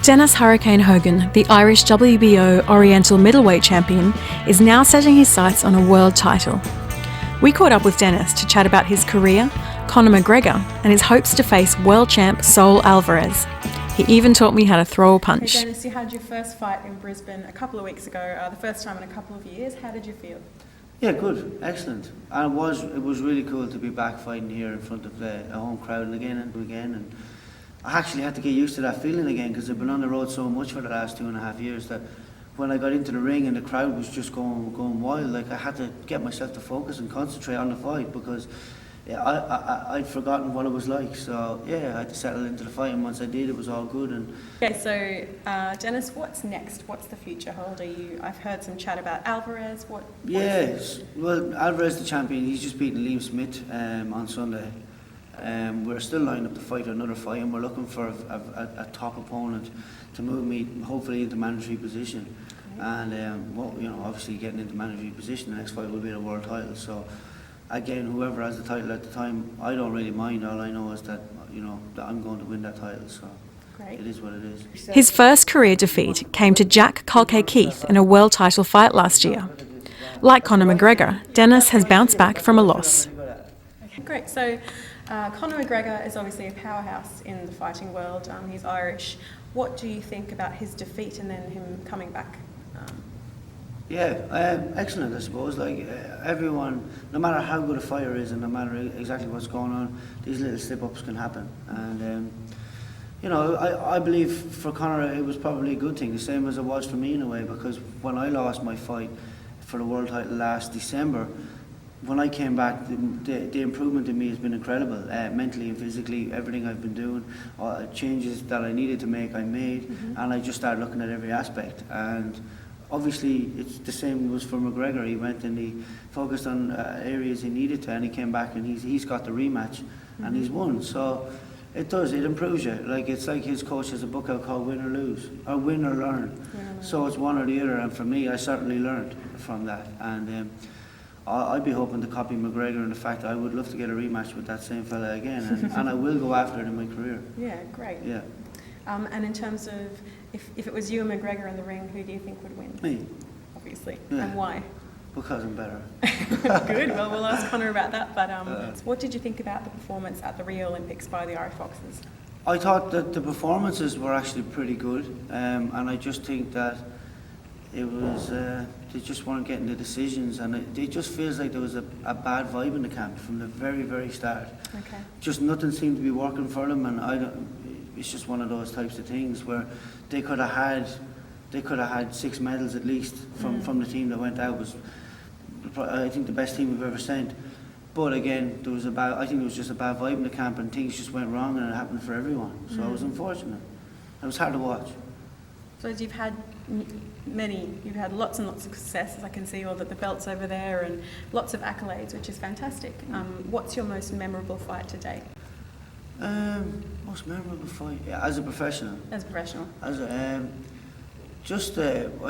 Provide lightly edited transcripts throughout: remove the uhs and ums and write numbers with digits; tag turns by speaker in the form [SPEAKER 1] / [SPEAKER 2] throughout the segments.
[SPEAKER 1] Dennis Hurricane Hogan, the Irish WBO Oriental Middleweight Champion, is now setting his sights on a world title. We caught up with Dennis to chat about his career, Conor McGregor, and his hopes to face world champ Saul Alvarez. He even taught me how to throw a punch.
[SPEAKER 2] Hey Dennis, you had your first fight in Brisbane a couple of weeks ago, the first time in a couple of years. How did you feel?
[SPEAKER 3] Yeah, good, excellent. And it was really cool to be back fighting here in front of a home crowd and again. And I actually had to get used to that feeling again because I've been on the road so much for the last 2.5 years that when I got into the ring and the crowd was just going wild, like I had to get myself to focus and concentrate on the fight because I'd forgotten what it was like. So yeah, I had to settle into the fight, and once I did, it was all good. And
[SPEAKER 2] okay, so Dennis, what's next? What's the future hold? I've heard some chat about Alvarez.
[SPEAKER 3] Well, Alvarez the champion. He's just beaten Liam Smith on Sunday. We're still lined up to fight another fight, and we're looking for a top opponent to move me hopefully into mandatory position. Okay. And obviously getting into mandatory position, the next fight will be the world title. So again, whoever has the title at the time, I don't really mind. All I know is that that I'm going to win that title. So great. It is what it is.
[SPEAKER 1] His first career defeat came to Jack Culcahy-Keith in a world title fight last year. Like Conor McGregor, Dennis has bounced back from a loss.
[SPEAKER 2] Okay, great. So Conor McGregor is obviously a powerhouse in the fighting world. He's Irish. What do you think about his defeat and then him coming back?
[SPEAKER 3] Excellent, I suppose. Like everyone, no matter how good a fighter is and no matter exactly what's going on, these little slip-ups can happen. And I believe for Conor it was probably a good thing, the same as it was for me in a way, because when I lost my fight for the world title last December, when I came back, the improvement in me has been incredible, mentally and physically. Everything I've been doing, changes that I needed to make, I made, and I just started looking at every aspect. And obviously, it's the same was for McGregor. He went and he focused on areas he needed to, and he came back and he's got the rematch, and he's won. So it improves you. Like it's like his coach has a book out called Win or Lose, or Win or Learn. So it's one or the other, and for me, I certainly learned from that. And I'd be hoping to copy McGregor in the fact that I would love to get a rematch with that same fella again, and I will go after it in my career.
[SPEAKER 2] Yeah, great.
[SPEAKER 3] Yeah.
[SPEAKER 2] And in terms of if it was you and McGregor in the ring, who do you think would win?
[SPEAKER 3] Me.
[SPEAKER 2] Obviously.
[SPEAKER 3] Yeah.
[SPEAKER 2] And why?
[SPEAKER 3] Because I'm better.
[SPEAKER 2] Good. Well, we'll ask Conor about that. But what did you think about the performance at the Rio Olympics by the Irish Foxes?
[SPEAKER 3] I thought that the performances were actually pretty good, and I just think that it was they just weren't getting the decisions, and it just feels like there was a bad vibe in the camp from the very, very start.
[SPEAKER 2] Okay.
[SPEAKER 3] Just nothing seemed to be working for them, and it's just one of those types of things where they could have had 6 medals at least from the team that went out. Was I think the best team we've ever sent. But again, I think it was just a bad vibe in the camp, and things just went wrong, and it happened for everyone. So it was unfortunate. It was hard to watch.
[SPEAKER 2] So you've had lots and lots of successes. I can see all the belts over there and lots of accolades, which is fantastic. What's your most memorable fight to date?
[SPEAKER 3] Most memorable fight, as a professional.
[SPEAKER 2] As a professional.
[SPEAKER 3] I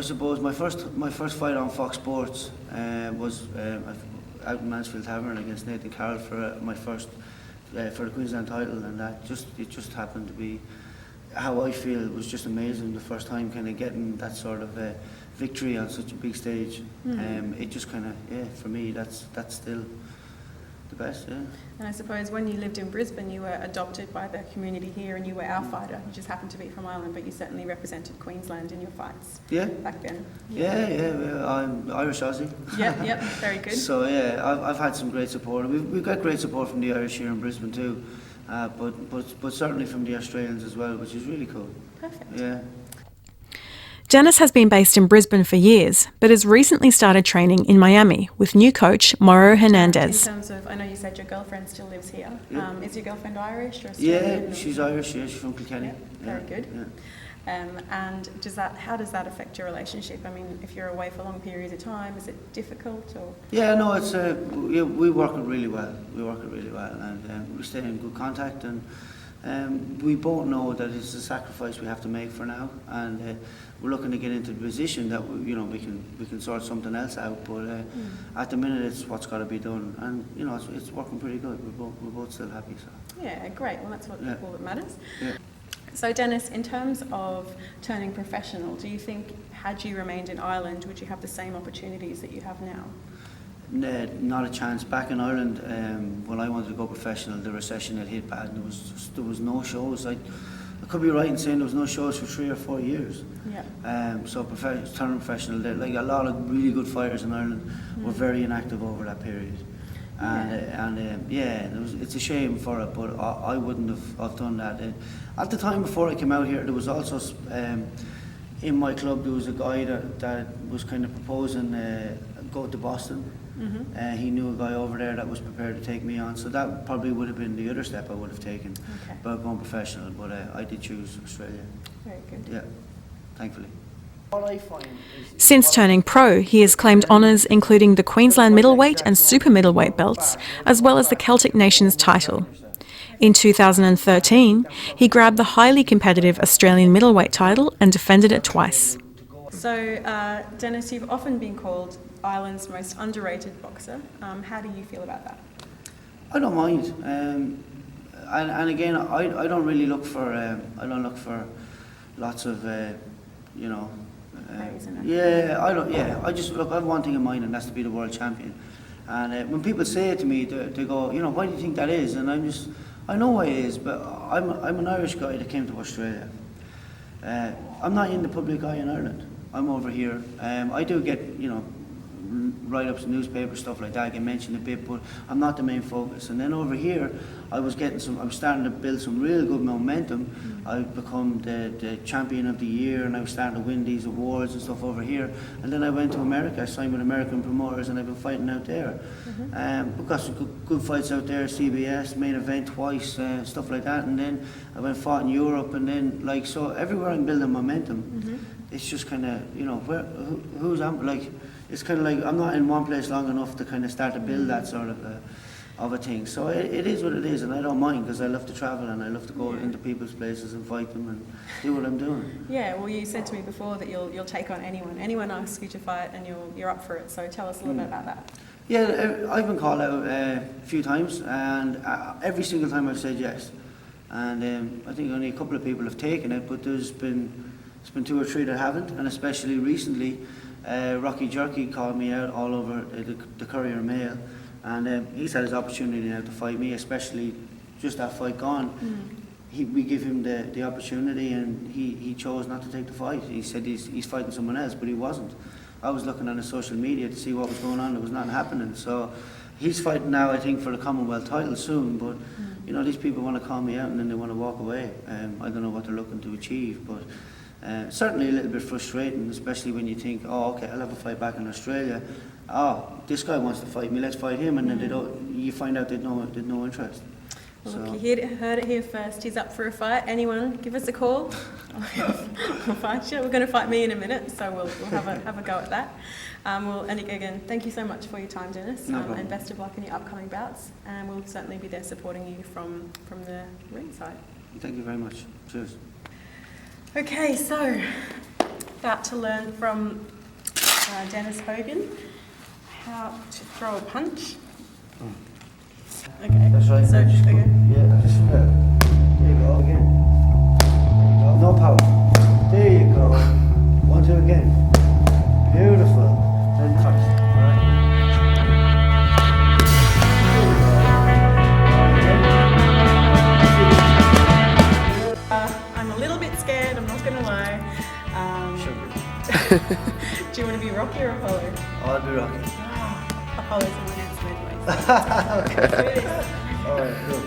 [SPEAKER 3] suppose my first fight on Fox Sports was out in Mansfield Tavern against Nathan Carroll for my first for the Queensland title, and it just happened to be how I feel. It was just amazing the first time kind of getting that sort of victory on such a big stage. It just kind of for me that's still the best. Yeah.
[SPEAKER 2] And I suppose when you lived in Brisbane, you were adopted by the community here, and you were our fighter. You just happened to be from Ireland, but you certainly represented Queensland in your fights. Yeah. Back then.
[SPEAKER 3] Yeah. I'm Irish Aussie.
[SPEAKER 2] Yep. Very good.
[SPEAKER 3] So I've had some great support. We've got great support from the Irish here in Brisbane too, but certainly from the Australians as well, which is really cool.
[SPEAKER 2] Perfect.
[SPEAKER 3] Yeah.
[SPEAKER 1] Dennis has been based in Brisbane for years, but has recently started training in Miami with new coach Mauro Hernandez.
[SPEAKER 2] In terms of, I know you said your girlfriend still lives here.
[SPEAKER 3] Yep.
[SPEAKER 2] Is your girlfriend Irish or Australian?
[SPEAKER 3] Yeah, she's Irish. Yeah, she's from Kilkenny.
[SPEAKER 2] Yep. Very good. Yeah. And how does that affect your relationship? I mean, if you're away for long periods of time, is it difficult or?
[SPEAKER 3] Yeah, no, it's we work it really well. And we stay in good contact, and we both know that it's a sacrifice we have to make for now, and we're looking to get into the position that we can sort something else out. But at the minute, it's what's got to be done, and it's working pretty good. We're both still happy. So.
[SPEAKER 2] Yeah, great. Well, that's what matters.
[SPEAKER 3] Yeah.
[SPEAKER 2] So Dennis, in terms of turning professional, do you think had you remained in Ireland, would you have the same opportunities that you have now?
[SPEAKER 3] No, not a chance. Back in Ireland, when I wanted to go professional, the recession had hit bad, and there was no shows. I could be right in saying there was no shows for 3 or 4 years.
[SPEAKER 2] Yeah.
[SPEAKER 3] So turning professional, like a lot of really good fighters in Ireland were very inactive over that period. It's a shame for it, but I wouldn't have done that. At the time before I came out here, there was also in my club there was a guy that was kind of proposing go to Boston. He knew a guy over there that was prepared to take me on, so that probably would have been the other step I would have taken about going professional. But I did choose Australia.
[SPEAKER 2] Very good.
[SPEAKER 3] Yeah, thankfully.
[SPEAKER 1] Since turning pro, he has claimed honours including the Queensland middleweight and super middleweight belts, as well as the Celtic Nations title. In 2013, he grabbed the highly competitive Australian middleweight title and defended it twice.
[SPEAKER 2] So, Dennis, you've often been called Ireland's most underrated boxer. How do you feel about that?
[SPEAKER 3] I don't mind, and again, I don't really look for lots of
[SPEAKER 2] Praise and
[SPEAKER 3] I just look. I have one thing in mind, and that's to be the world champion. And when people say it to me, they go, why do you think that is? And I know why it is, but I'm an Irish guy that came to Australia. I'm not in the public eye in Ireland. I'm over here. I do get, write-ups in newspapers, stuff like that. I get mentioned a bit, but I'm not the main focus. And then over here, I was starting to build some real good momentum. I've become the champion of the year, and I was starting to win these awards and stuff over here. And then I went to America. I signed with American promoters, and I've been fighting out there. We've got some good fights out there, CBS, main event twice, stuff like that. And then I went and fought in Europe, and then so everywhere I'm building momentum. It's just kind of, who's it's kind of like I'm not in one place long enough to kind of start to build that sort of a thing. So it is what it is, and I don't mind because I love to travel and I love to go into people's places and fight them and do what I'm doing.
[SPEAKER 2] Yeah, well, you said to me before that you'll take on anyone. Anyone asks you to fight and you're up for it. So tell us a little bit about that.
[SPEAKER 3] Yeah, I've been called out a few times, and every single time I've said yes. And I think only a couple of people have taken it, but there's been 2 or 3 that haven't, and especially recently. Rocky Jerky called me out all over the Courier Mail, and he's had his opportunity now to fight me, especially just that fight gone. We give him the opportunity, and he chose not to take the fight. He said he's fighting someone else, but he wasn't. I was looking on his social media to see what was going on. There was nothing happening. So he's fighting now, I think, for the Commonwealth title soon, but these people want to call me out and then they want to walk away. I don't know what they're looking to achieve, but certainly a little bit frustrating, especially when you think, oh, okay, I'll have a fight back in Australia. Oh, this guy wants to fight me, let's fight him, and then you find out they've no interest.
[SPEAKER 2] Well, look, you heard it here first. He's up for a fight. Anyone, give us a call. We'll fight you. We're going to fight me in a minute, so we'll have a go at that. And again, thank you so much for your time, Dennis, and best of luck in your upcoming bouts. And we'll certainly be there supporting you from the ringside.
[SPEAKER 3] Thank you very much. Cheers.
[SPEAKER 2] Okay, so about to learn from Dennis Hogan how to throw a punch. Okay.
[SPEAKER 3] That's right.
[SPEAKER 2] So,
[SPEAKER 3] Yeah, just there you go again. There you go. No power. There you go. 1, 2 again. Beautiful. Then touch.
[SPEAKER 2] I'm a little bit scared, I'm not going to lie. Do you want to be Rocky or Apollo?
[SPEAKER 3] I'll be Rocky.
[SPEAKER 2] Apollo's in the next midway.
[SPEAKER 3] Okay. Alright, good.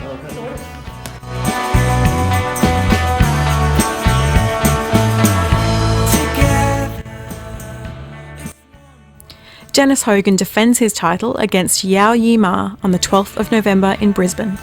[SPEAKER 3] Okay.
[SPEAKER 1] Dennis Hogan defends his title against Yao Yi Ma on the 12th of November in Brisbane.